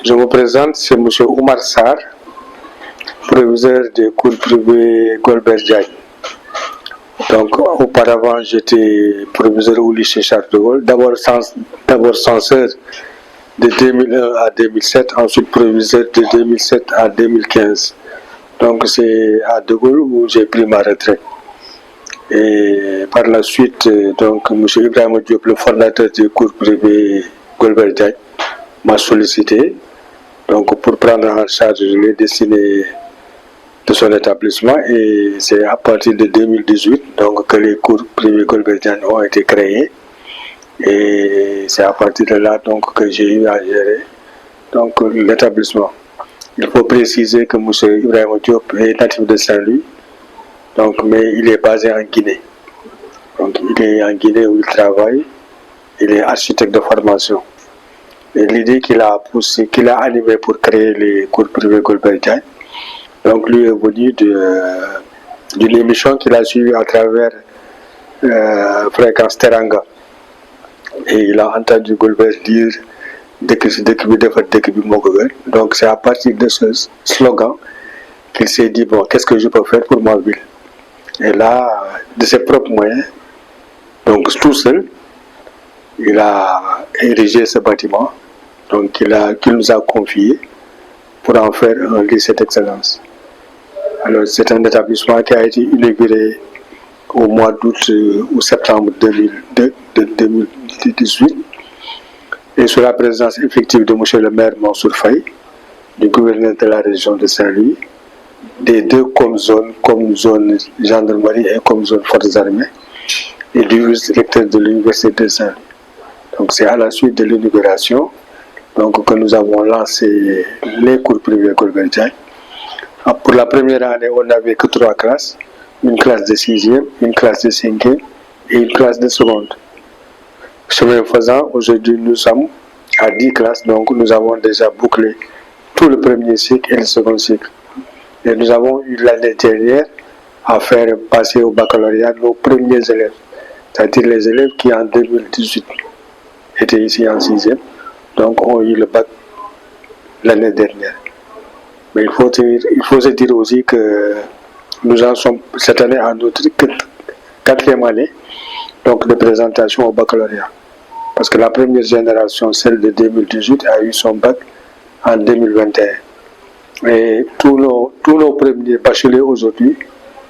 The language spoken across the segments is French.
Je me présente, c'est M. Oumar Sarr, proviseur des cours privés Golbert Diagne. Donc, auparavant, j'étais proviseur au lycée Charles de Gaulle, d'abord censeur de 2001 à 2007, ensuite proviseur de 2007 à 2015. Donc, c'est à De Gaulle où j'ai pris ma retraite. Et par la suite, donc, M. Ibrahim Diop, le fondateur des cours privés Golbert Diagne, m'a sollicité donc, pour prendre en charge les destinées de son établissement, et c'est à partir de 2018 donc, que les cours privés Golbert Diagne ont été créés, et c'est à partir de là donc, que j'ai eu à gérer l'établissement. Il faut préciser que M. Ibrahim Diop est natif de Saint-Louis, donc, mais il est basé en Guinée. Donc, il est en Guinée où il travaille, il est architecte de formation. Et l'idée qu'il a poussée, qu'il a animée pour créer les cours privés Golbert Diagne, donc lui est venu d'une émission qu'il a suivie à travers Fréquence Teranga. Et il a entendu Golbert dire donc c'est à partir de ce slogan qu'il s'est dit, bon, qu'est-ce que je peux faire pour ma ville? Et là, de ses propres moyens, donc tout seul, il a érigé ce bâtiment, donc qu'il nous a confié pour en faire un lycée d'excellence. Alors c'est un établissement qui a été inauguré au mois d'août ou septembre 2018, et sous la présence effective de M. le maire Mansour Faye, du gouverneur de la région de Saint-Louis, des deux comme zone gendarmerie et comme zone forces armées, et du vice-recteur de l'université de Saint-Louis. Donc c'est à la suite de l'inauguration que nous avons lancé les cours privés Golbert Diagne. Pour la première année, on n'avait que 3 classes, une classe de 6e, une classe de 5e et une classe de seconde. Chemin faisant, aujourd'hui nous sommes à 10 classes, donc nous avons déjà bouclé tout le premier cycle et le second cycle. Et nous avons eu l'année dernière à faire passer au baccalauréat nos premiers élèves, c'est-à-dire les élèves qui en 2018 étaient ici en 6e, donc ont eu le bac l'année dernière. Mais il faut se dire aussi que nous en sommes cette année à notre 4e année donc de présentation au baccalauréat. Parce que la première génération, celle de 2018, a eu son bac en 2021. Et tous nos premiers bacheliers aujourd'hui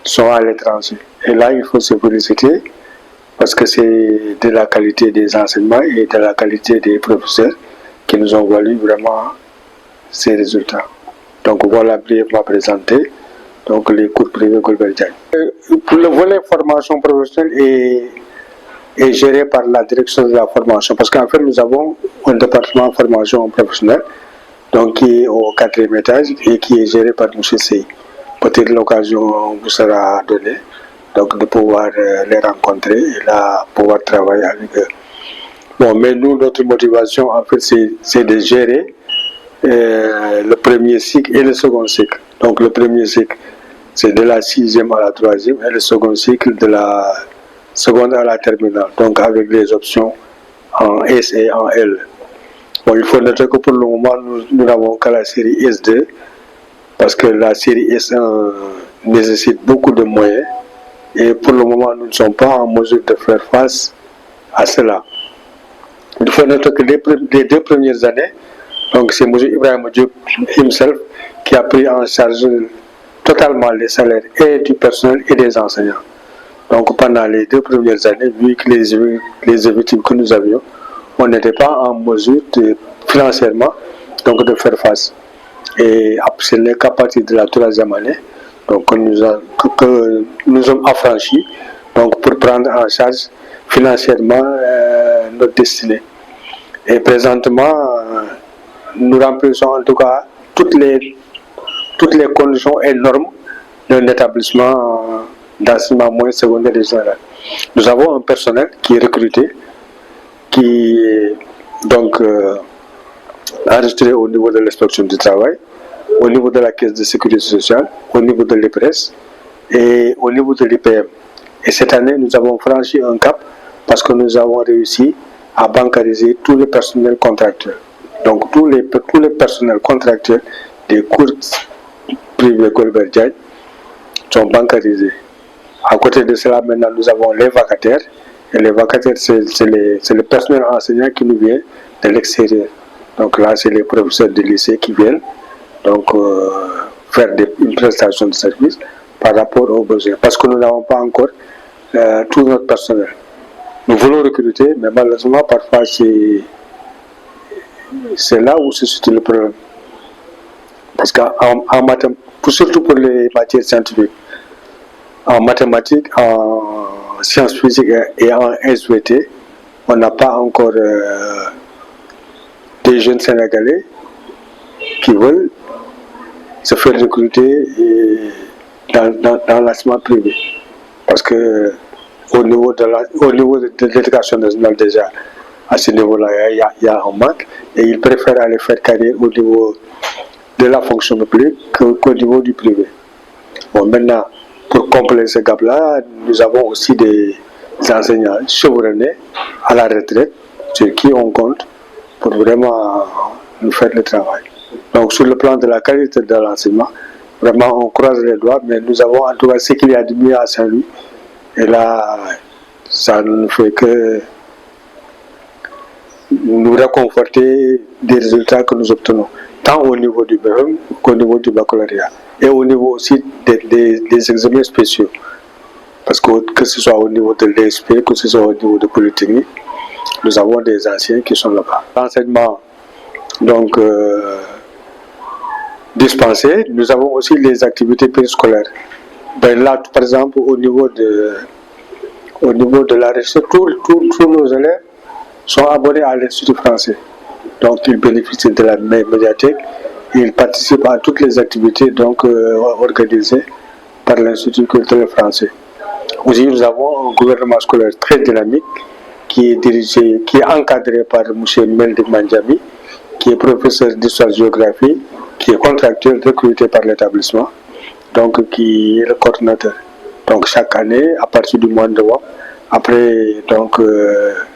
sont à l'étranger. Et là, il faut se féliciter parce que c'est de la qualité des enseignements et de la qualité des professeurs qui nous ont valu vraiment ces résultats. Donc voilà brièvement présenté donc les cours privés Golbert Diagne. Pour le volet formation professionnelle est géré par la direction de la formation, parce qu'en fait nous avons un département formation professionnelle donc qui est au 4e étage et qui est géré par M. Sey. Peut-être l'occasion vous sera donnée donc de pouvoir les rencontrer et là pouvoir travailler avec eux. Bon, mais nous, notre motivation en fait c'est de gérer le premier cycle et le second cycle. Donc le premier cycle c'est de la 6e à la 3e et le second cycle de la seconde à la terminale, donc avec les options en S et en L. Bon, il faut noter que pour le moment nous n'avons qu'à la série S2 parce que la série S1 nécessite beaucoup de moyens et pour le moment nous ne sommes pas en mesure de faire face à cela. Il faut noter que les 2 premières années, donc c'est M. Ibrahim Diop himself qui a pris en charge totalement les salaires et du personnel et des enseignants. Donc pendant les 2 premières années, vu que les effectifs que nous avions, on n'était pas en mesure financièrement donc de faire face. Et c'est qu'à partir de la 3e année donc, que nous sommes affranchis donc, pour prendre en charge financièrement notre destinée. Et présentement, nous remplissons en tout cas toutes les conditions et normes d'un établissement d'enseignement moyen secondaire et général. Nous avons un personnel qui est recruté, qui est donc enregistré au niveau de l'inspection du travail, au niveau de la caisse de sécurité sociale, au niveau de l'EPRES et au niveau de l'IPM. Et cette année, nous avons franchi un cap parce que nous avons réussi à bancariser tout le personnel contractuel. Donc tous les personnels contractuels des cours privés Golbert Diagne sont bancarisés. À côté de cela, maintenant, nous avons les vacataires. Et les vacataires, c'est le personnel enseignant qui nous vient de l'extérieur. Donc là, c'est les professeurs de lycée qui viennent donc, faire une prestation de service par rapport aux besoins. Parce que nous n'avons pas encore tout notre personnel. Nous voulons recruter, mais malheureusement, parfois, c'est là où se situe le problème. Parce qu'en mathématiques, surtout pour les matières scientifiques, en mathématiques, en sciences physiques et en SVT, on n'a pas encore des jeunes Sénégalais qui veulent se faire recruter dans l'enseignement privé. Parce que au niveau de l'éducation nationale déjà, à ce niveau-là, il y a un manque et ils préfèrent aller faire carrière au niveau de la fonction publique qu'au niveau du privé. Bon, maintenant, pour compléter ce gap-là, nous avons aussi des enseignants chevronnés à la retraite sur qui on compte pour vraiment nous faire le travail. Donc, sur le plan de la qualité de l'enseignement, vraiment, on croise les doigts, mais nous avons en tout cas ce qu'il y a de mieux à Saint-Louis. Et là, ça ne fait que nous réconforter des résultats que nous obtenons, tant au niveau du BFEM qu'au niveau du baccalauréat, et au niveau aussi des examens spéciaux. Parce que ce soit au niveau de l'ESP, que ce soit au niveau de Polytechnique, nous avons des anciens qui sont là-bas. L'enseignement, donc, dispensé, nous avons aussi les activités périscolaires. Ben là, par exemple, au niveau de la recherche, tous nos élèves sont abonnés à l'Institut français. Donc, ils bénéficient de la médiathèque. Ils participent à toutes les activités donc, organisées par l'Institut culturel français. Aussi, nous avons un gouvernement scolaire très dynamique qui est encadré par M. Meldik Mandjami, qui est professeur d'histoire-géographie, qui est contractuel recruté par l'établissement, donc qui est le coordinateur. Donc chaque année, à partir du mois de novembre, après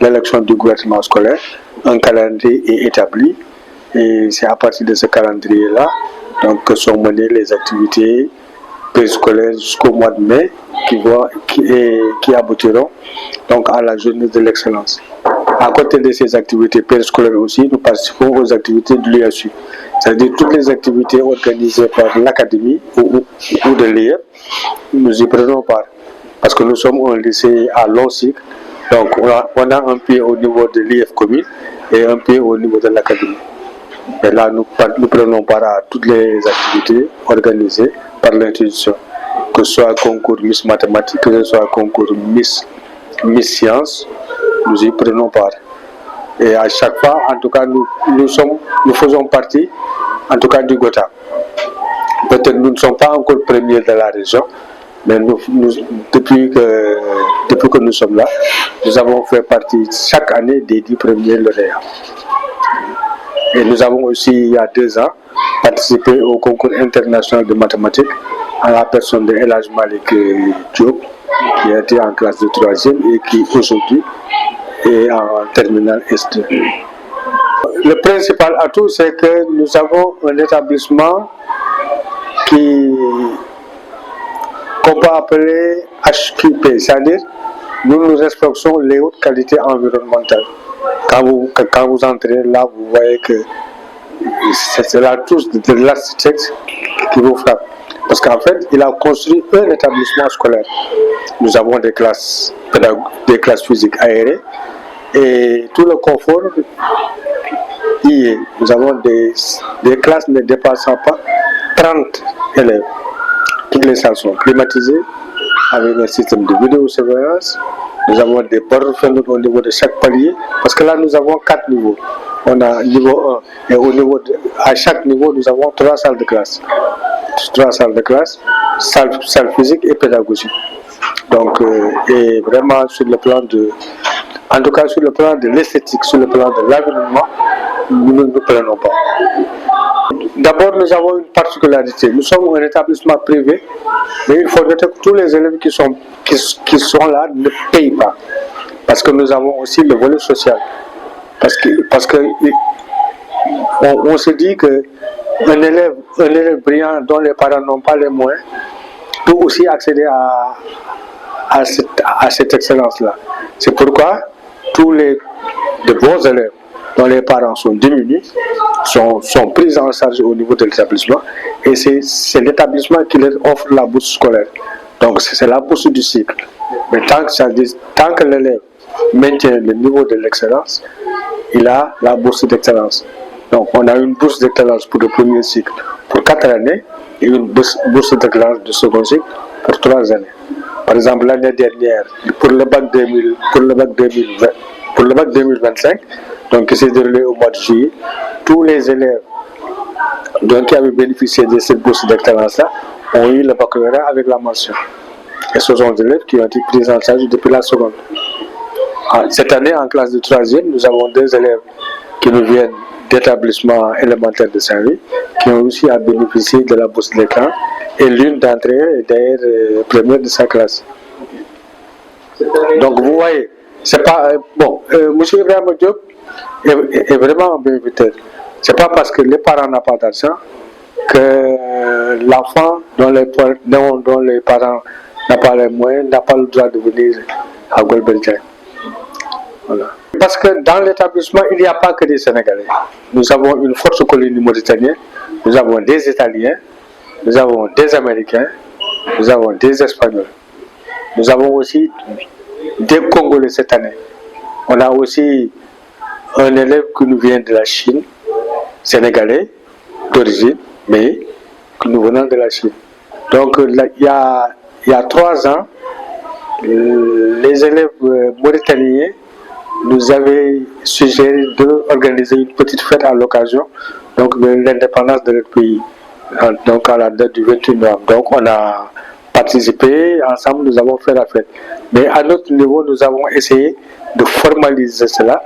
l'élection du gouvernement scolaire, un calendrier est établi et c'est à partir de ce calendrier-là que sont menées les activités périscolaires jusqu'au mois de mai qui aboutiront donc à la journée de l'excellence. À côté de ces activités périscolaires aussi, nous participons aux activités de l'USU, c'est-à-dire toutes les activités organisées par l'académie ou de l'IEF, nous y prenons part. Parce que nous sommes un lycée à long cycle, donc on a un pied au niveau de l'IEF commune et un pied au niveau de l'académie. Et là, nous prenons part à toutes les activités organisées par l'institution, que ce soit concours Miss Mathématiques, que ce soit concours Miss Sciences, nous y prenons part. Et à chaque fois, en tout cas, nous faisons partie, en tout cas, du GOTA. Peut-être nous ne sommes pas encore premiers de la région, mais depuis que nous sommes là, nous avons fait partie chaque année des 10 premiers lauréats. Et nous avons aussi, il y a 2 ans, participé au concours international de mathématiques à la personne de El Hadj Malick Diop, qui a été en classe de 3e et qui aujourd'hui est en terminale S2. Le principal atout, c'est que nous avons un établissement qu'on peut appeler HQP, c'est-à-dire nous respectons les hautes qualités environnementales. Quand vous entrez là, vous voyez que c'est la touche de l'architecte qui vous frappe. Parce qu'en fait, il a construit un établissement scolaire. Nous avons des classes physiques aérées et tout le confort y est. Nous avons des classes ne dépassant pas 30 élèves. Toutes les salles sont climatisées avec un système de vidéosurveillance. Nous avons des bornes fenêtres au niveau de chaque palier parce que là nous avons 4 niveaux. On a niveau 1 et à chaque niveau nous avons 3 salles de classe. 3 salles de classe, salle physique et pédagogique. Donc, et vraiment sur le plan en tout cas sur le plan de l'esthétique, sur le plan de l'environnement, nous ne nous prenons pas. D'abord, nous avons une particularité. Nous sommes un établissement privé, mais il faut noter que tous les élèves qui sont là ne payent pas. Parce que nous avons aussi le volet social. Parce que on se dit que un élève brillant dont les parents n'ont pas les moyens peut aussi accéder à cette excellence-là. C'est pourquoi tous les bons élèves dont les parents sont diminués sont pris en charge au niveau de l'établissement et c'est l'établissement qui leur offre la bourse scolaire. Donc c'est la bourse du cycle. Mais tant que l'élève maintient le niveau de l'excellence, il a la bourse d'excellence. Donc on a une bourse d'excellence pour le premier cycle pour 4 années et une bourse d'excellence du second cycle pour 3 années. Par exemple, l'année dernière, pour le bac 2025, donc qui s'est déroulé au mois de juillet, tous les élèves qui avaient bénéficié de cette bourse d'excellence-là ont eu le baccalauréat avec la mention. Et ce sont des élèves qui ont été pris en charge depuis la seconde. Cette année, en classe de 3e, nous avons 2 élèves qui nous viennent d'établissements élémentaires de Saint-Louis qui ont aussi à bénéficier de la bourse d'écran et l'une d'entre eux est d'ailleurs première de sa classe. Donc vous voyez, c'est pas bon. M. Ibrahim Diop est vraiment un bienfaiteur. C'est pas parce que les parents n'ont pas d'argent que l'enfant dont les parents n'ont pas les moyens n'a pas le droit de venir à Golbert. Voilà. Parce que dans l'établissement, il n'y a pas que des Sénégalais. Nous avons une forte colonie mauritanienne, nous avons des Italiens, nous avons des Américains, nous avons des Espagnols. Nous avons aussi des Congolais cette année. On a aussi un élève qui nous vient de la Chine, sénégalais d'origine, mais que nous venons de la Chine. Donc il y a 3 ans, les élèves mauritaniens nous avaient suggéré d'organiser une petite fête à l'occasion de l'indépendance de notre pays, donc à la date du 28 novembre. Donc on a participé, ensemble nous avons fait la fête. Mais à notre niveau, nous avons essayé de formaliser cela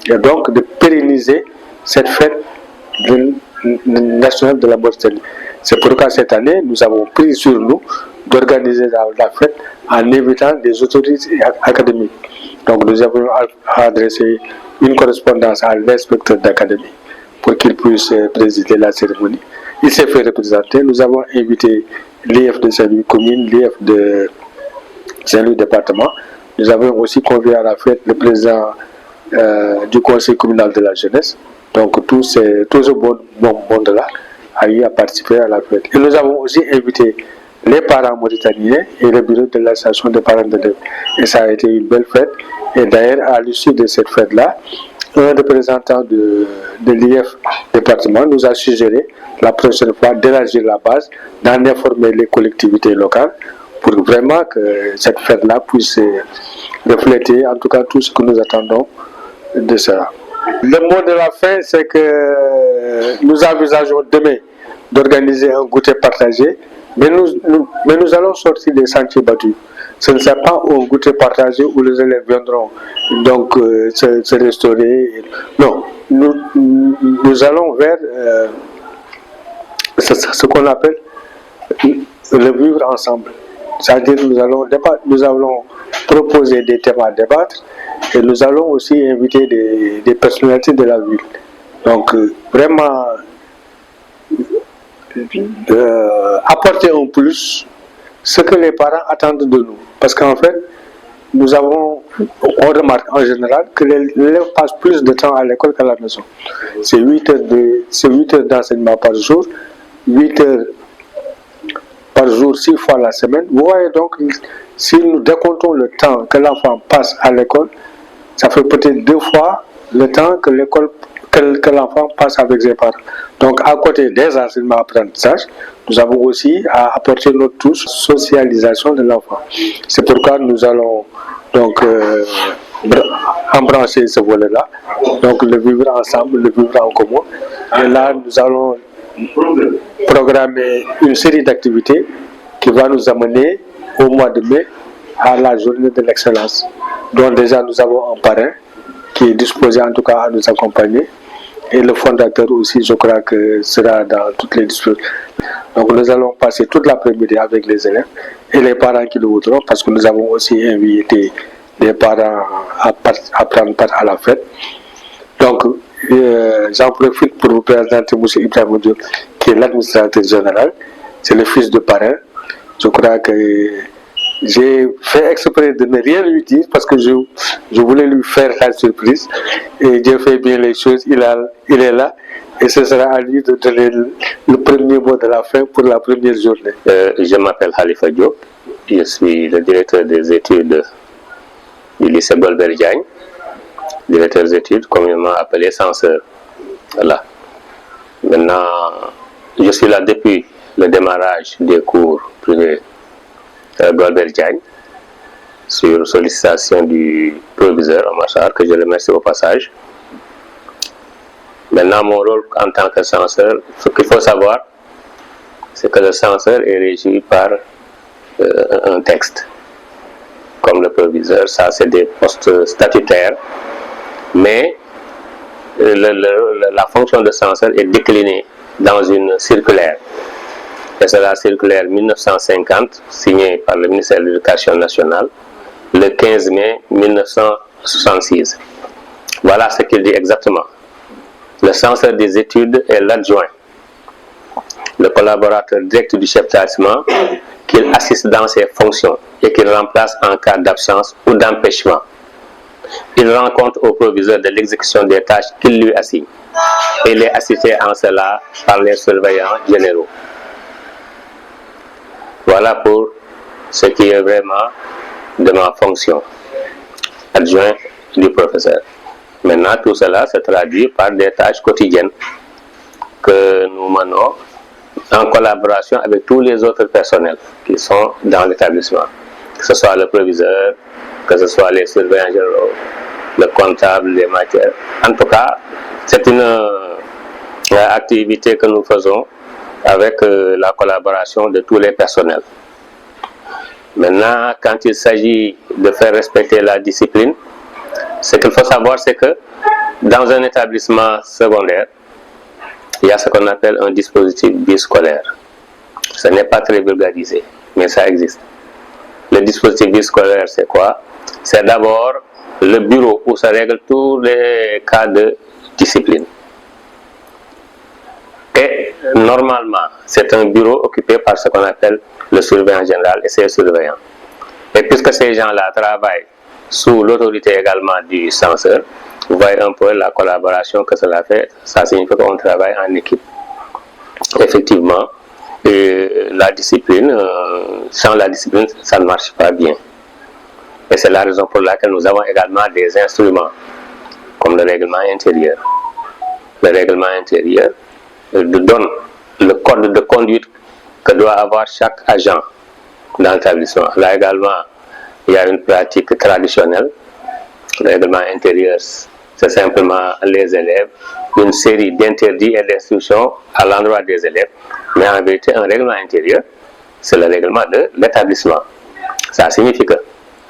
et donc de pérenniser cette fête nationale de la Mauritanie. C'est pourquoi cette année, nous avons pris sur nous d'organiser la fête en invitant des autorités académiques. Donc nous avons adressé une correspondance à l'inspecteur d'académie pour qu'il puisse présider la cérémonie. Il s'est fait représenter. Nous avons invité l'IF de Saint-Louis commune, l'IF de Saint-Louis département. Nous avons aussi convié à la fête le président du conseil communal de la jeunesse. Donc tout ce bon monde-là a eu à participer à la fête. Et nous avons aussi invité les parents mauritaniens et le bureau de l'association des parents d'élèves. Et ça a été une belle fête. Et d'ailleurs, à l'issue de cette fête-là, un représentant de l'IF département nous a suggéré la prochaine fois d'élargir la base, d'en informer les collectivités locales pour vraiment que cette fête-là puisse refléter en tout cas tout ce que nous attendons de ça. Le mot de la fin, c'est que nous envisageons demain d'organiser un goûter partagé, mais nous allons sortir des sentiers battus. Ce ne sera pas un goûter partagé où les élèves viendront donc se restaurer. Non, nous allons vers ce qu'on appelle le vivre ensemble. C'est-à-dire que nous allons proposer des thèmes à débattre et nous allons aussi inviter des personnalités de la ville. Donc vraiment apporter un plus ce que les parents attendent de nous. Parce qu'en fait, on remarque en général que les élèves passent plus de temps à l'école qu'à la maison. C'est 8 heures d'enseignement par jour, 8 heures par jour, 6 fois la semaine. Vous voyez donc, si nous décomptons le temps que l'enfant passe à l'école, ça fait peut-être 2 fois le temps que l'enfant passe avec ses parents. Donc, à côté des enseignements apprentissages, nous avons aussi à apporter notre touche socialisation de l'enfant. C'est pourquoi nous allons donc embrancher ce volet-là, donc le vivre ensemble, le vivre en commun. Et là, nous allons programmer une série d'activités qui va nous amener au mois de mai à la journée de l'excellence, dont déjà nous avons un parrain qui est disposé en tout cas à nous accompagner, et le fondateur aussi, je crois que sera dans toutes les dispositions. Donc nous allons passer toute l'après-midi avec les élèves et les parents qui le voudront, parce que nous avons aussi invité les parents à prendre part à la fête. Donc j'en profite pour vous présenter M. Ibrahima Diop, qui est l'administrateur général, c'est le fils de parrain. Je crois que j'ai fait exprès de ne rien lui dire parce que je voulais lui faire la surprise, et Dieu fait bien les choses, il est là, et ce sera à lui de donner le premier mot de la fin pour la première journée. Je m'appelle Khalifa Diop, je suis le directeur des études du lycée Golbert Diagne, directeur des études communément appelé censeur. Voilà. Maintenant, je suis là depuis le démarrage des cours privés Golbert Diagne, sur sollicitation du proviseur Omar Sarr, que je remercie au passage. Maintenant, mon rôle en tant que censeur, ce qu'il faut savoir, c'est que le censeur est régi par un texte. Comme le proviseur, ça c'est des postes statutaires, mais la fonction de censeur est déclinée dans une circulaire. Et c'est la circulaire 1950, signée par le ministère de l'Éducation nationale, le 15 mai 1966. Voilà ce qu'il dit exactement. Le censeur des études est l'adjoint, le collaborateur direct du chef d'établissement, qu'il assiste dans ses fonctions et qu'il remplace en cas d'absence ou d'empêchement. Il rend compte au proviseur de l'exécution des tâches qu'il lui assigne. Et il est assisté en cela par les surveillants généraux. Voilà pour ce qui est vraiment de ma fonction, adjoint du professeur. Maintenant, tout cela se traduit par des tâches quotidiennes que nous menons en collaboration avec tous les autres personnels qui sont dans l'établissement, que ce soit le proviseur, que ce soit les surveillants généraux, le comptable, les matières. En tout cas, c'est une activité que nous faisons avec la collaboration de tous les personnels. Maintenant, quand il s'agit de faire respecter la discipline, ce qu'il faut savoir, c'est que dans un établissement secondaire, il y a ce qu'on appelle un dispositif biscolaire. Ce n'est pas très vulgarisé, mais ça existe. Le dispositif biscolaire, c'est quoi? C'est d'abord le bureau où se règlent tous les cas de discipline. Et normalement, c'est un bureau occupé par ce qu'on appelle le surveillant général et ses surveillants. Et puisque ces gens-là travaillent sous l'autorité également du censeur, vous voyez un peu la collaboration que cela fait. Ça signifie qu'on travaille en équipe. Effectivement, la discipline, sans la discipline, ça ne marche pas bien. Et c'est la raison pour laquelle nous avons également des instruments, comme le règlement intérieur. Le règlement intérieur donne le code de conduite que doit avoir chaque agent dans l'établissement. Là également, il y a une pratique traditionnelle. Le règlement intérieur, c'est simplement les élèves, une série d'interdits et d'instructions à l'endroit des élèves. Mais en vérité, un règlement intérieur, c'est le règlement de l'établissement. Ça signifie que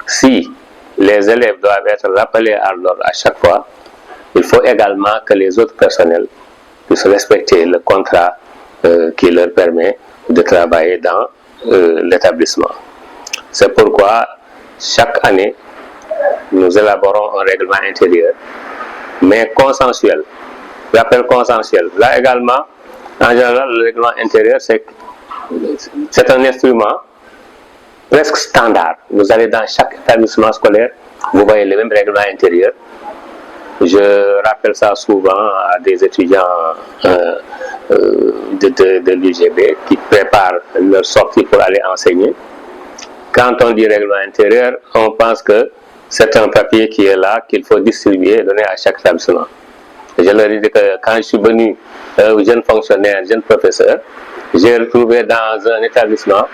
si les élèves doivent être rappelés à l'ordre à chaque fois, il faut également que les autres personnels puissent respecter le contrat qui leur permet de travailler dans l'établissement. C'est pourquoi chaque année, nous élaborons un règlement intérieur, mais consensuel. Rappel consensuel. Là également, en général, le règlement intérieur, c'est un instrument presque standard. Vous allez dans chaque établissement scolaire, vous voyez le même règlement intérieur. Je rappelle ça souvent à des étudiants de l'UGB qui préparent leur sortie pour aller enseigner. Quand on dit règlement intérieur, on pense que c'est un papier qui est là, qu'il faut distribuer et donner à chaque établissement. Je leur ai dit que quand je suis venu jeune fonctionnaire, jeune professeur, j'ai retrouvé dans un établissement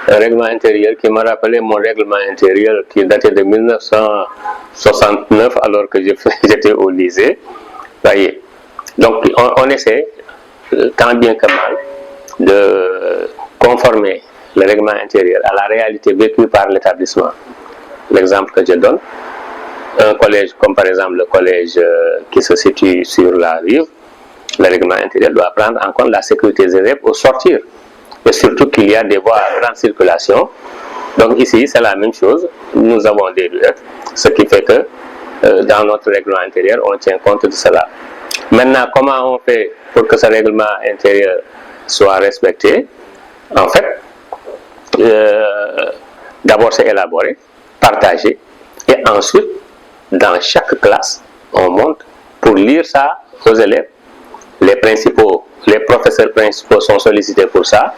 un règlement intérieur qui m'a rappelé mon règlement intérieur qui datait de 1969 alors que j'étais au lycée. Voyez. Donc on essaie, tant bien que mal, de conformer le règlement intérieur à la réalité vécue par l'établissement. L'exemple que je donne, un collège comme par exemple le collège qui se situe sur la rive, le règlement intérieur doit prendre en compte la sécurité des élèves au sortir. Et surtout qu'il y a des voies à grande circulation. Donc ici, c'est la même chose. Nous avons des ruettes, ce qui fait que dans notre règlement intérieur, on tient compte de cela. Maintenant, comment on fait pour que ce règlement intérieur soit respecté? En fait, d'abord c'est élaboré, partagé, et ensuite, dans chaque classe, on monte pour lire ça aux élèves. Les professeurs principaux sont sollicités pour ça.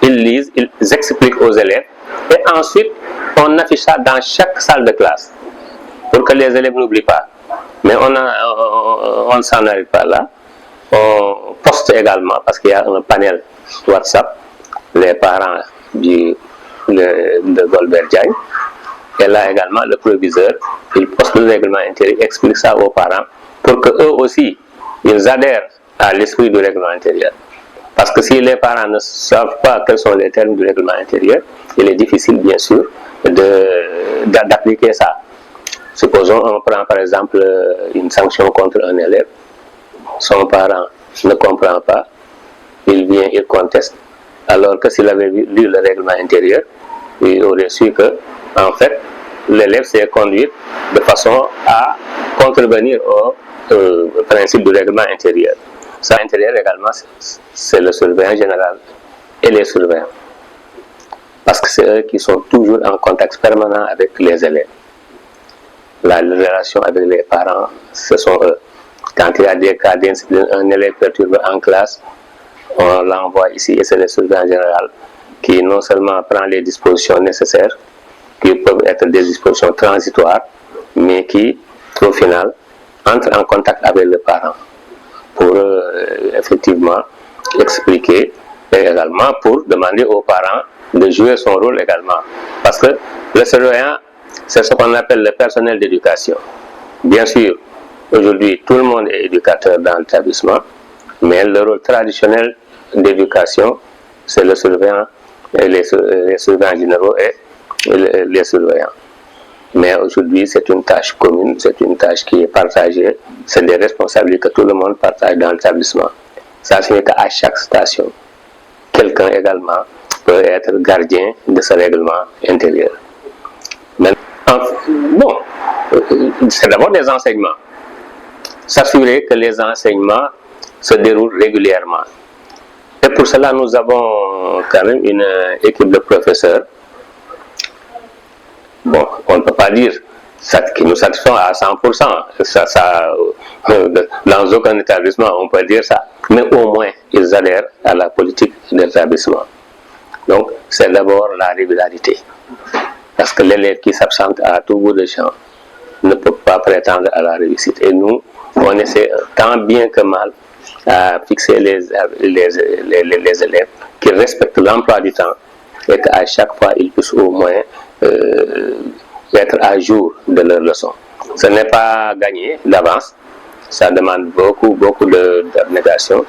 Ils lisent, ils expliquent aux élèves. Et ensuite, on affiche ça dans chaque salle de classe pour que les élèves n'oublient pas. Mais on ne s'en arrive pas là. On poste également, parce qu'il y a un panel WhatsApp, les parents de Golbert Diagne. Et là également, le proviseur, il poste le règlement intérieur, explique ça aux parents pour qu'eux aussi, ils adhèrent à l'esprit du règlement intérieur. Parce que si les parents ne savent pas quels sont les termes du règlement intérieur, il est difficile, bien sûr, d'appliquer ça. Supposons on prend par exemple une sanction contre un élève. Son parent ne comprend pas, il vient, il conteste. Alors que s'il avait lu le règlement intérieur, il aurait su que, en fait, l'élève s'est conduit de façon à contrevenir au principe du règlement intérieur. Ça, intérieur également, c'est le surveillant général et les surveillants. Parce que c'est eux qui sont toujours en contact permanent avec les élèves. La relation avec les parents, ce sont eux. Quand il y a des cas d'incident, un élève perturbé en classe, on l'envoie ici et c'est le surveillant général qui non seulement prend les dispositions nécessaires, qui peuvent être des dispositions transitoires, mais qui, au final, entrent en contact avec le parent pour effectivement expliquer et également pour demander aux parents de jouer son rôle également. Parce que le surveillant, c'est ce qu'on appelle le personnel d'éducation. Bien sûr, aujourd'hui, tout le monde est éducateur dans l'établissement, mais le rôle traditionnel d'éducation, c'est le surveillant, et les surveillants généraux et les surveillants. Mais aujourd'hui, c'est une tâche commune, c'est une tâche qui est partagée, c'est des responsabilités que tout le monde partage dans l'établissement. Ça signifie qu'à chaque station, quelqu'un également peut être gardien de ce règlement intérieur. Mais, bon, c'est d'abord des enseignements. S'assurer que les enseignements se déroulent régulièrement. Et pour cela, nous avons quand même une équipe de professeurs. Bon, on ne peut pas dire que nous satisfaisons à 100%. Dans aucun établissement, on peut dire ça. Mais au moins, ils adhèrent à la politique de l'établissement. Donc, c'est d'abord la régularité. Parce que l'élève qui s'absente à tout bout de champ ne peut pas prétendre à la réussite. Et nous, on essaie tant bien que mal à fixer les élèves qui respectent l'emploi du temps et qu'à chaque fois, ils puissent au moins être à jour de leurs leçons. Ce n'est pas gagné d'avance. Ça demande beaucoup d'abnégation.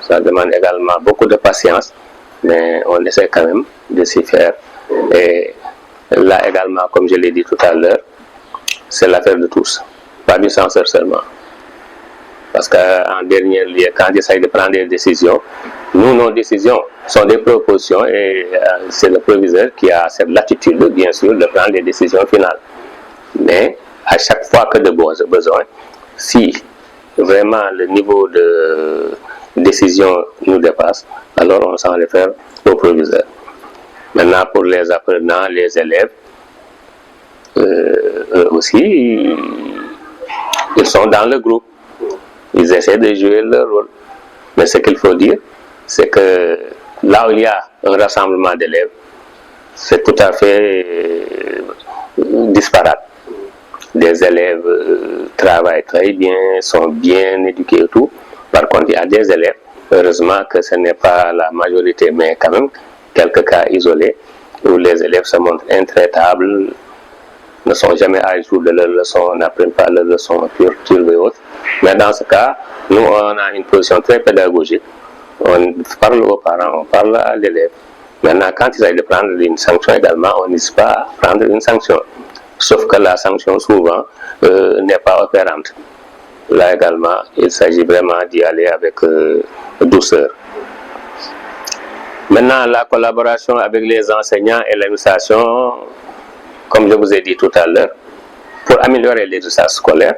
Ça demande également beaucoup de patience. Mais on essaie quand même de s'y faire. Et là également, comme je l'ai dit tout à l'heure, c'est l'affaire de tous, pas du censeur seulement. Parce qu'en dernier lieu, quand il s'agit de prendre des décisions, nos décisions sont des propositions et c'est le proviseur qui a cette latitude, bien sûr, de prendre les décisions finales. Mais à chaque fois que de besoin, si vraiment le niveau de décision nous dépasse, alors on s'en réfère au proviseur. Maintenant, pour les apprenants, les élèves, eux aussi, ils sont dans le groupe. Ils essaient de jouer leur rôle. Mais ce qu'il faut dire, c'est que là où il y a un rassemblement d'élèves, c'est tout à fait disparate. Des élèves travaillent très bien, sont bien éduqués et tout. Par contre, il y a des élèves, heureusement que ce n'est pas la majorité, mais quand même quelques cas isolés, où les élèves se montrent intraitables, ne sont jamais à jour de leurs leçons, n'apprennent pas leurs leçons turves et autres. Mais dans ce cas, nous, on a une position très pédagogique. On parle aux parents, on parle à l'élève. Maintenant, quand il s'agit de prendre une sanction également, on n'hésite pas à prendre une sanction. Sauf que la sanction, souvent, n'est pas opérante. Là également, il s'agit vraiment d'y aller avec douceur. Maintenant, la collaboration avec les enseignants et l'administration, comme je vous ai dit tout à l'heure, pour améliorer les résultats scolaires,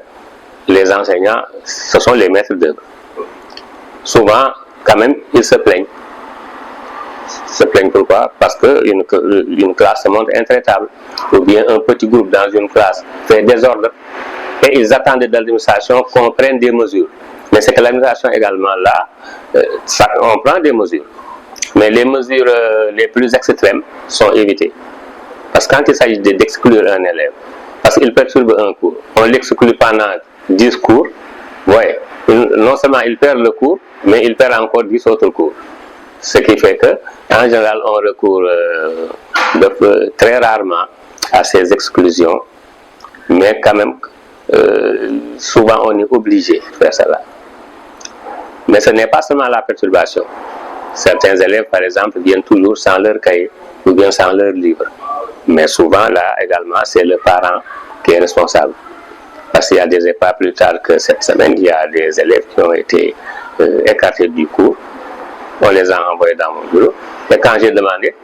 les enseignants, ce sont les maîtres d'œuvre. Souvent, quand même, ils se plaignent. Se plaignent pourquoi? Parce qu'une classe se montre intraitable, ou bien un petit groupe dans une classe fait désordre, et ils attendent de l'administration qu'on prenne des mesures. Mais c'est que l'administration également là, on prend des mesures. Mais les mesures les plus extrêmes sont évitées. Parce que quand il s'agit d'exclure un élève, parce qu'il perturbe un cours, on l'exclut pendant 10 cours, ouais, non seulement il perd le cours, mais il perd encore 10 autres cours. Ce qui fait qu'en général, on recourt très rarement à ces exclusions, mais quand même, souvent on est obligé de faire cela. Mais ce n'est pas seulement la perturbation. Certains élèves, par exemple, viennent toujours sans leur cahier ou bien sans leur livre. Mais souvent, là également, c'est le parent qui est responsable. Parce qu'il y a pas plus tard que cette semaine, il y a des élèves qui ont été écartés du cours. On les a envoyés dans mon bureau. Et quand j'ai demandé,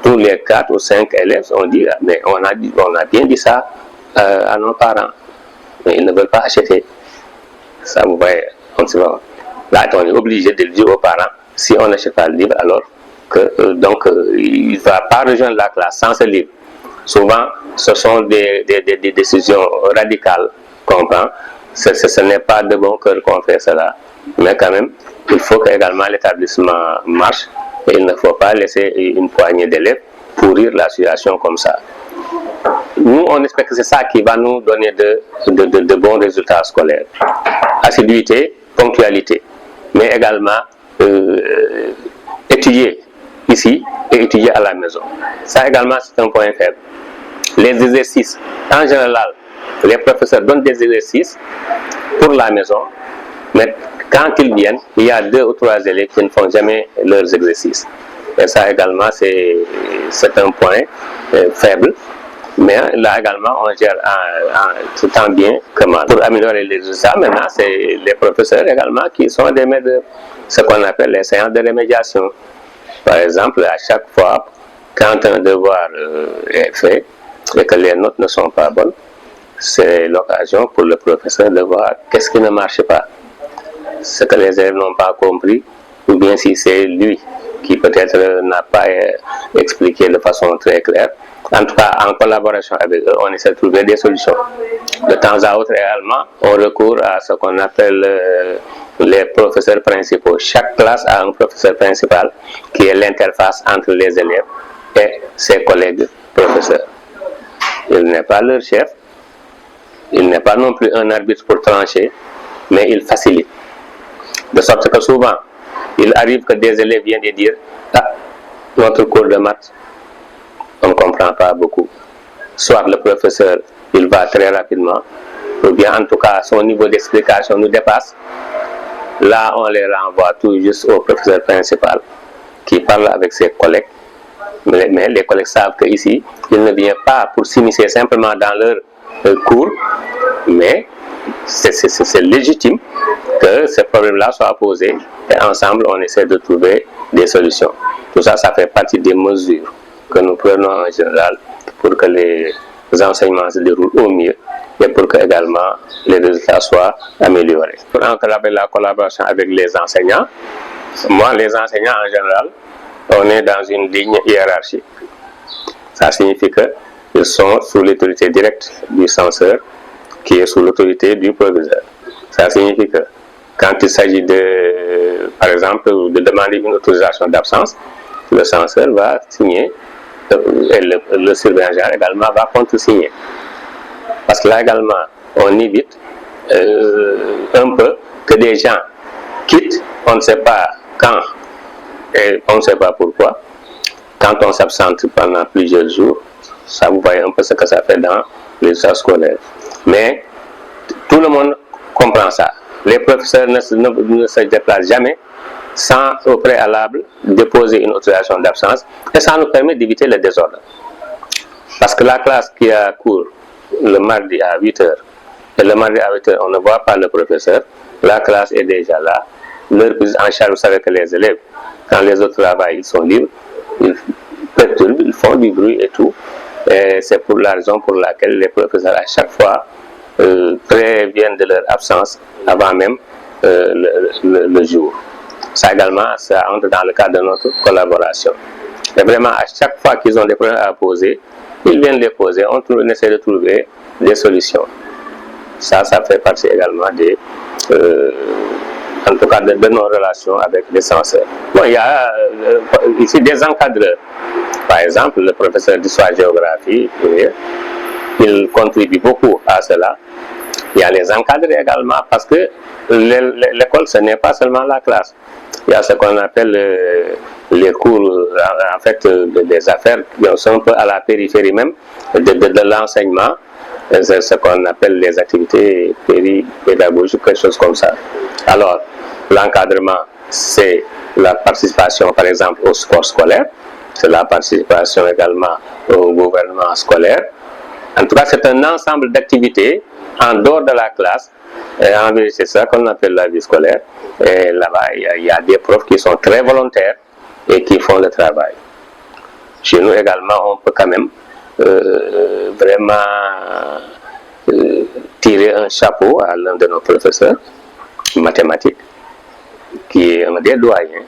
tous les 4 ou 5 élèves ont dit, mais on a bien dit ça à nos parents. Mais ils ne veulent pas acheter. Ça, vous voyez, là, on est obligé de le dire aux parents, si on n'achète pas le livre, alors que il ne va pas rejoindre la classe sans ce livre. Souvent, ce sont des décisions radicales qu'on prend. Ce n'est pas de bon cœur qu'on fait cela. Mais quand même, il faut que également l'établissement marche et il ne faut pas laisser une poignée d'élèves pourrir la situation comme ça. Nous, on espère que c'est ça qui va nous donner de bons résultats scolaires. Assiduité, ponctualité, mais également étudier ici et étudier à la maison. Ça également, c'est un point faible. Les exercices, en général, les professeurs donnent des exercices pour la maison, mais quand ils viennent, il y a 2 ou 3 élèves qui ne font jamais leurs exercices. Et ça également, c'est un point faible. Mais là également, on gère tout tant bien que mal. Pour améliorer les résultats, maintenant, c'est les professeurs également qui sont des maîtres de ce qu'on appelle les séances de rémédiation. Par exemple, à chaque fois, quand un devoir est fait et que les notes ne sont pas bonnes, c'est l'occasion pour le professeur de voir qu'est-ce qui ne marche pas. Ce que les élèves n'ont pas compris, ou bien si c'est lui qui peut-être n'a pas expliqué de façon très claire. En tout cas, en collaboration avec eux, on essaie de trouver des solutions. De temps à autre également, on recourt à ce qu'on appelle les professeurs principaux. Chaque classe a un professeur principal qui est l'interface entre les élèves et ses collègues professeurs. Il n'est pas leur chef, il n'est pas non plus un arbitre pour trancher, mais il facilite. De sorte que souvent, il arrive que des élèves viennent de dire « Ah, notre cours de maths, on ne comprend pas beaucoup. » Soit le professeur, il va très rapidement, ou bien en tout cas, son niveau d'explication nous dépasse. Là, on les renvoie tout juste au professeur principal qui parle avec ses collègues. Mais les collègues savent qu'ici, il ne vient pas pour s'immiscer simplement dans leur cours, mais c'est légitime que ces problèmes-là soient posés et ensemble, on essaie de trouver des solutions. Tout ça, ça fait partie des mesures que nous prenons en général pour que les enseignements se déroulent au mieux et pour que également les résultats soient améliorés. Pour encadrer la collaboration avec les enseignants, moi, les enseignants en général, on est dans une ligne hiérarchique. Ça signifie qu'ils sont sous l'autorité directe du censeur qui est sous l'autorité du proviseur. Ça signifie que quand il s'agit de, par exemple, de demander une autorisation d'absence, le censeur va signer et le surveillant général également va contre-signer. Parce que là également, on évite un peu que des gens quittent, on ne sait pas quand et on ne sait pas pourquoi. Quand on s'absente pendant plusieurs jours, ça vous voyez un peu ce que ça fait dans les états scolaires. Mais tout le monde comprend ça. Les professeurs ne se déplacent jamais sans au préalable déposer une autorisation d'absence et ça nous permet d'éviter le désordre. Parce que la classe qui a cours le mardi à 8h et le mardi à 8h on ne voit pas le professeur, la classe est déjà là, leur prise en charge, vous savez que les élèves, quand les autres travaillent, ils sont libres, ils perturbent, ils font du bruit et tout. Et c'est pour la raison pour laquelle les professeurs à chaque fois préviennent de leur absence avant même le jour. Ça également, ça entre dans le cadre de notre collaboration. Et vraiment, à chaque fois qu'ils ont des problèmes à poser, ils viennent les poser, on essaie de trouver des solutions. Ça fait partie également des, en tout cas de nos relations avec les censeurs. Bon, il y a ici des encadreurs. Par exemple, le professeur d'histoire-géographie, il contribue beaucoup à cela. Il y a les encadreurs également, parce que l'école, ce n'est pas seulement la classe. Il y a ce qu'on appelle les cours, en fait, des affaires qui sont un peu à la périphérie même de l'enseignement. C'est ce qu'on appelle les activités pédagogiques, quelque chose comme ça. Alors, l'encadrement, c'est la participation, par exemple, au sport scolaire, c'est la participation également au gouvernement scolaire. En tout cas, c'est un ensemble d'activités en dehors de la classe. Et en vérité, c'est ça qu'on appelle la vie scolaire. Et là-bas, il y a des profs qui sont très volontaires et qui font le travail. Chez nous également, on peut quand même vraiment tirer un chapeau à l'un de nos professeurs mathématiques, qui est un des doyens,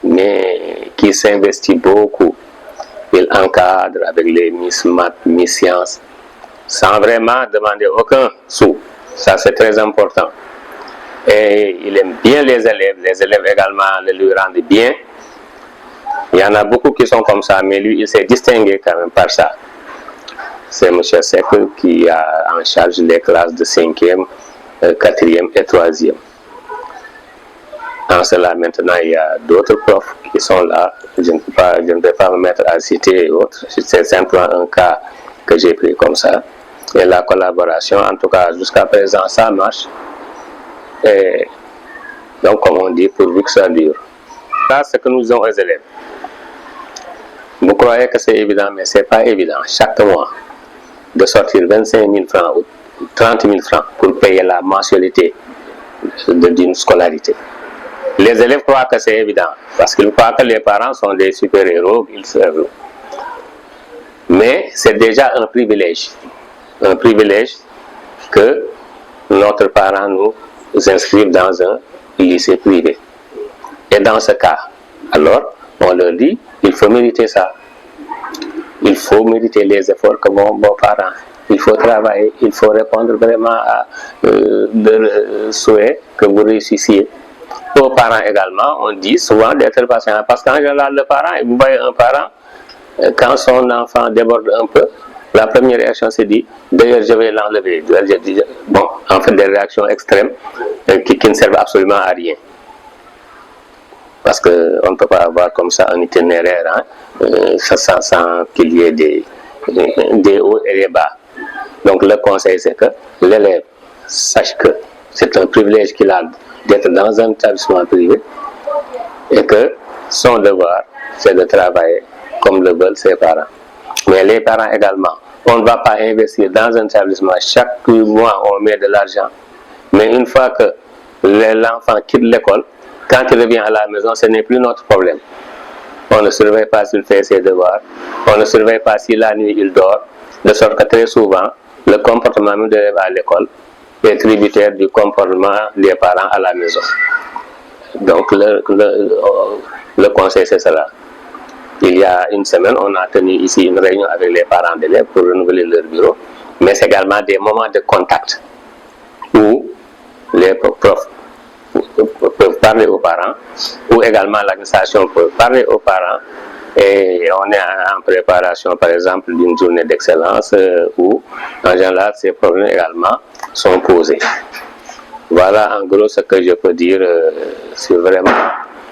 mais qui s'investit beaucoup. Il encadre avec les Miss Math, Miss Sciences, sans vraiment demander aucun sou. Ça, c'est très important. Et il aime bien les élèves également le lui rendent bien. Il y en a beaucoup qui sont comme ça, mais lui, il s'est distingué quand même par ça. C'est M. Sek qui a en charge les classes de 5e, 4e et 3e. En cela, maintenant, il y a d'autres profs qui sont là. Je ne vais pas me mettre à citer et autres. C'est simplement un cas que j'ai pris comme ça. Et la collaboration, en tout cas, jusqu'à présent, ça marche. Et donc, comme on dit, pourvu que ça dure. Là, ce que nous disons aux élèves. Vous croyez que c'est évident, mais ce n'est pas évident. Chaque mois, de sortir 25 000 francs ou 30 000 francs pour payer la mensualité d'une scolarité. Les élèves croient que c'est évident, parce qu'ils croient que les parents sont des super-héros, ils servent. Mais c'est déjà un privilège que notre parent nous inscrive dans un lycée privé. Et dans ce cas, alors, on leur dit, il faut mériter ça. Il faut mériter les efforts que vos parents. Il faut travailler, il faut répondre vraiment à leurs souhaits que vous réussissiez. Aux parents également, on dit souvent d'être patient. Parce qu'en général, le parent, vous voyez un parent, quand son enfant déborde un peu, la première réaction c'est dit, d'ailleurs je vais l'enlever. Bon, en fait des réactions extrêmes qui ne servent absolument à rien. Parce qu'on ne peut pas avoir comme ça un itinéraire, sans qu'il y ait des hauts et des bas. Donc le conseil c'est que l'élève sache que c'est un privilège qu'il a d'être dans un établissement privé et que son devoir c'est de travailler comme le veulent ses parents. Mais les parents également, on ne va pas investir dans un établissement. Chaque mois on met de l'argent. Mais une fois que l'enfant quitte l'école, quand il revient à la maison, ce n'est plus notre problème. On ne surveille pas s'il fait ses devoirs, on ne surveille pas si la nuit il dort, de sorte que très souvent, le comportement même de l'élève à l'école est tributaire du comportement des parents à la maison. Donc le conseil c'est cela. Il y a une semaine, on a tenu ici une réunion avec les parents d'élèves pour renouveler leur bureau, mais c'est également des moments de contact où les profs parler aux parents, ou également l'administration peut parler aux parents. Et on est en préparation, par exemple, d'une journée d'excellence où, en général, ces problèmes également sont posés. Voilà en gros ce que je peux dire sur vraiment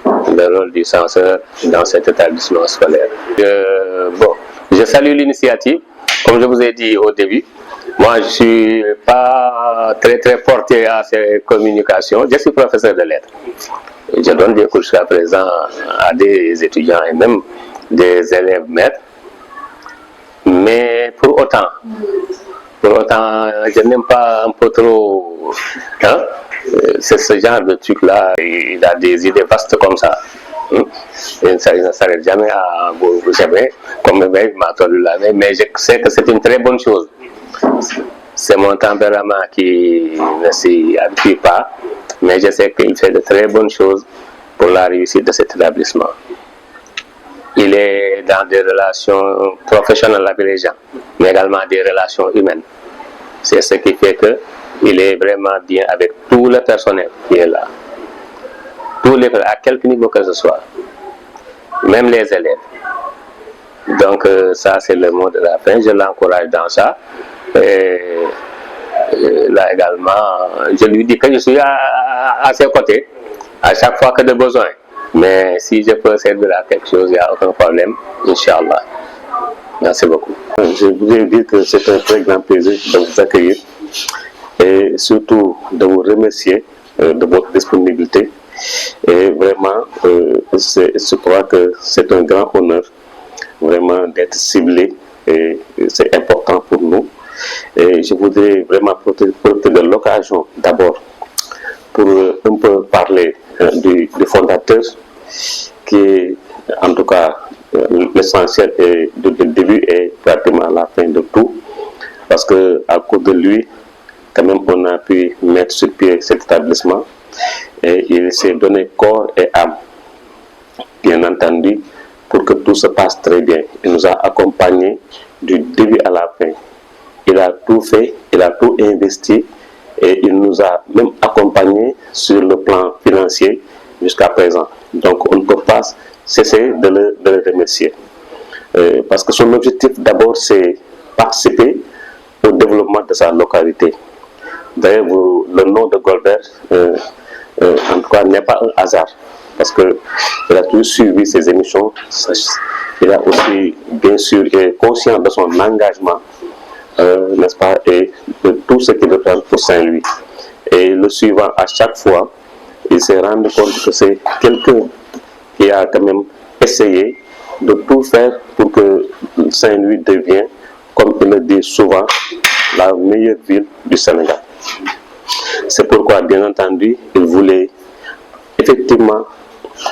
le rôle du censeur dans cet établissement scolaire. Je salue l'initiative. Comme je vous ai dit au début, moi je ne suis pas très porté à ces communications. Je suis professeur de lettres. Je donne des cours jusqu'à présent à des étudiants et même des élèves maîtres. Mais pour autant, je n'aime pas un peu trop. Hein? C'est ce genre de truc-là, il a des idées vastes comme ça. Et ça ne s'arrête jamais à vous jamais, comme m'a entendu la main, mais je sais que c'est une très bonne chose. C'est mon tempérament qui ne s'y habitue pas, mais je sais qu'il fait de très bonnes choses pour la réussite de cet établissement. Il est dans des relations professionnelles avec les gens, mais également des relations humaines. C'est ce qui fait qu'il est vraiment bien avec tout le personnel qui est là. À quelque niveau que ce soit, même les élèves. Donc ça c'est le mot de la fin, je l'encourage dans ça. Et là également, je lui dis que je suis à ses côtés, à chaque fois que de besoin. Mais si je peux servir à quelque chose, il n'y a aucun problème, Inch'Allah. Merci beaucoup. Je voudrais dire que c'est un très grand plaisir de vous accueillir et surtout de vous remercier de votre disponibilité. Et vraiment, je crois que c'est un grand honneur vraiment d'être ciblé et c'est important pour nous. Et je voudrais vraiment profiter de l'occasion d'abord pour un peu parler du fondateur qui est en tout cas l'essentiel du début et pratiquement la fin de tout. Parce que à cause de lui, quand même, on a pu mettre sur pied cet établissement. Et il s'est donné corps et âme, bien entendu, pour que tout se passe très bien. Il nous a accompagnés du début à la fin. Il a tout fait, il a tout investi et il nous a même accompagnés sur le plan financier jusqu'à présent. Donc on ne peut pas cesser de le remercier. Parce que son objectif d'abord c'est participer au développement de sa localité. D'ailleurs, le nom de Golbert, en tout cas, n'est pas un hasard, parce qu'il a toujours suivi ses émissions, il a aussi, bien sûr, est conscient de son engagement, n'est-ce pas, et de tout ce qu'il veut faire pour Saint-Louis. Et le suivant, à chaque fois, il s'est rendu compte que c'est quelqu'un qui a quand même essayé de tout faire pour que Saint-Louis devienne, comme il le dit souvent, la meilleure ville du Sénégal. C'est pourquoi, bien entendu, il voulait effectivement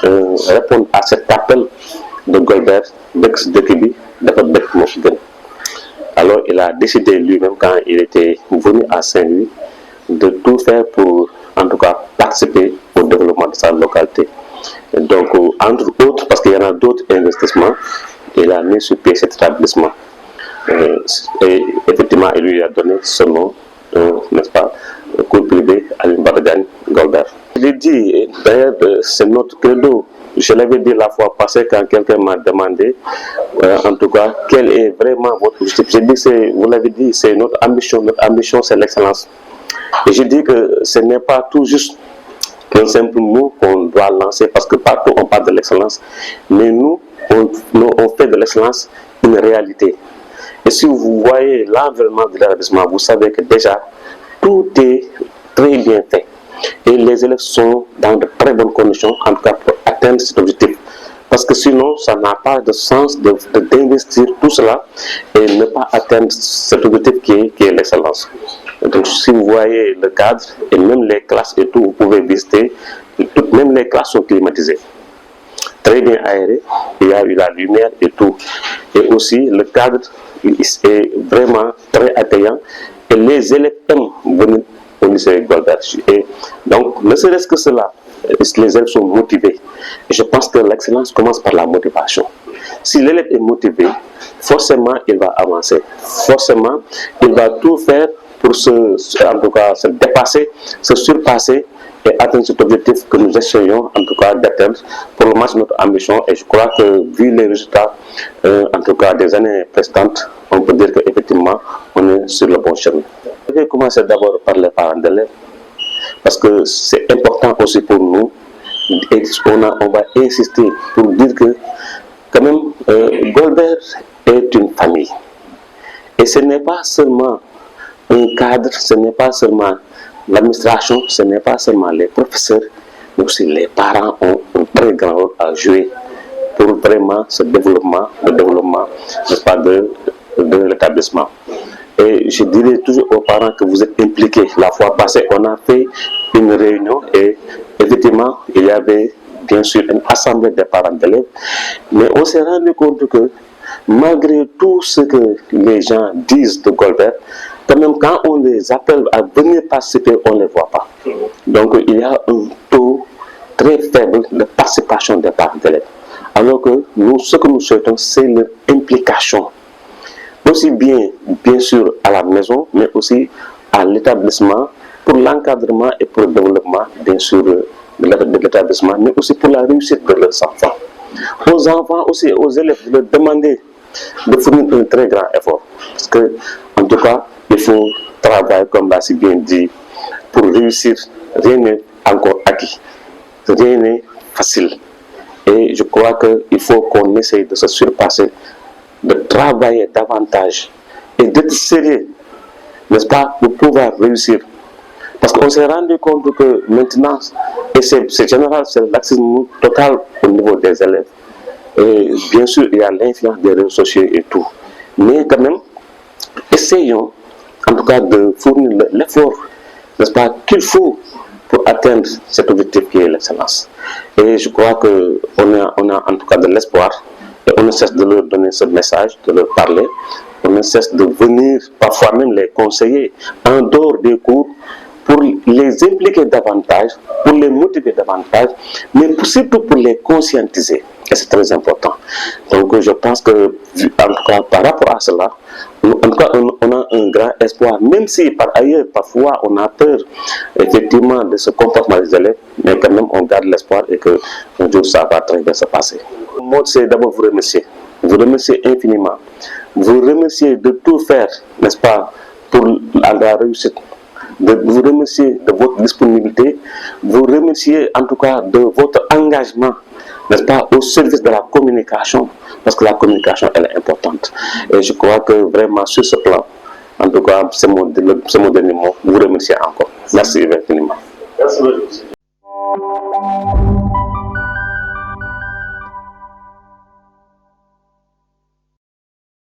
répondre à cet appel de Golbert, alors il a décidé lui-même, quand il était venu à Saint-Louis, de tout faire pour, en tout cas, participer au développement de sa localité. Et donc, entre autres, parce qu'il y en a d'autres investissements, il a mis sur pied cet établissement. Et effectivement, il lui a donné ce nom, n'est-ce pas, cours privé à l'Imbadagan Golbert. Je l'ai dit, d'ailleurs, c'est notre credo. Je l'avais dit la fois passée quand quelqu'un m'a demandé, en tout cas, quel est vraiment votre objectif. J'ai dit, vous l'avez dit, c'est notre ambition. Notre ambition, c'est l'excellence. Et je dis que ce n'est pas tout juste un simple mot qu'on doit lancer, parce que partout on parle de l'excellence. Mais nous, on fait de l'excellence une réalité. Et si vous voyez l'environnement de l'établissement, vous savez que déjà, tout est très bien fait. Et les élèves sont dans de très bonnes conditions, en tout cas pour atteindre cet objectif. Parce que sinon, ça n'a pas de sens d'investir tout cela et ne pas atteindre cet objectif qui est l'excellence. Donc si vous voyez le cadre et même les classes et tout, vous pouvez visiter, même les classes sont climatisées. Très bien aéré, il y a eu la lumière et tout. Et aussi le cadre est vraiment très accueillant et les élèves aiment venir au lycée Golbert. Et donc, ne serait-ce que cela, les élèves sont motivés. Et je pense que l'excellence commence par la motivation. Si l'élève est motivé, forcément il va avancer. Forcément, il va tout faire pour en tout cas, se dépasser, se surpasser et atteindre cet objectif que nous essayons en tout cas d'atteindre pour le match notre ambition. Et je crois que vu les résultats en tout cas des années précédentes, on peut dire qu'effectivement on est sur le bon chemin. Je vais commencer d'abord par les parents d'élèves parce que c'est important aussi pour nous et on va insister pour dire que quand même Golbert est une famille et ce n'est pas seulement un cadre, ce n'est pas seulement l'administration, ce n'est pas seulement les professeurs, mais aussi les parents ont un très grand rôle à jouer pour vraiment ce développement, le développement de l'établissement. Et je dirais toujours aux parents que vous êtes impliqués. La fois passée, on a fait une réunion et effectivement, il y avait bien sûr une assemblée des parents d'élèves, mais on s'est rendu compte que malgré tout ce que les gens disent de Golbert, quand même quand on les appelle à venir participer, on ne les voit pas. Donc il y a un taux très faible de participation des parents d'élèves. Alors que nous, ce que nous souhaitons, c'est leur implication. Aussi bien sûr à la maison, mais aussi à l'établissement, pour l'encadrement et pour le développement, bien sûr, de l'établissement, mais aussi pour la réussite de leurs enfants. Aux enfants aussi, aux élèves, de leur demander de fournir un très grand effort. Parce que, en tout cas, il faut travailler, comme l'a si bien dit, pour réussir. Rien n'est encore acquis. Rien n'est facile. Et je crois qu'il faut qu'on essaye de se surpasser, de travailler davantage et d'être sérieux, n'est-ce pas, pour pouvoir réussir. Parce qu'on s'est rendu compte que maintenant, et c'est général, c'est l'axisme total au niveau des élèves. Et bien sûr, il y a l'influence des réseaux sociaux et tout. Mais quand même, essayons en tout cas de fournir l'effort, n'est-ce pas, qu'il faut pour atteindre cet objectif qui est l'excellence. Et je crois qu'on a en tout cas de l'espoir et on ne cesse de leur donner ce message, de leur parler. On ne cesse de venir, parfois même les conseiller en dehors des cours pour les impliquer davantage, pour les motiver davantage, mais surtout pour les conscientiser. Et c'est très important. Donc je pense que, en tout cas, par rapport à cela, en tout cas, on a un grand espoir, même si par ailleurs, parfois, on a peur, effectivement, de ce comportement des élèves, mais quand même, on garde l'espoir et qu'un jour, ça va très bien se passer. Moi, c'est d'abord vous remercier infiniment, vous remercier de tout faire, n'est-ce pas, pour la réussite. De vous remercier de votre disponibilité, vous remercier en tout cas de votre engagement, n'est-ce pas, au service de la communication, parce que la communication, elle est importante. Et je crois que vraiment sur ce plan, en tout cas, c'est mon dernier mot, vous remercier encore. Merci infiniment. Merci beaucoup.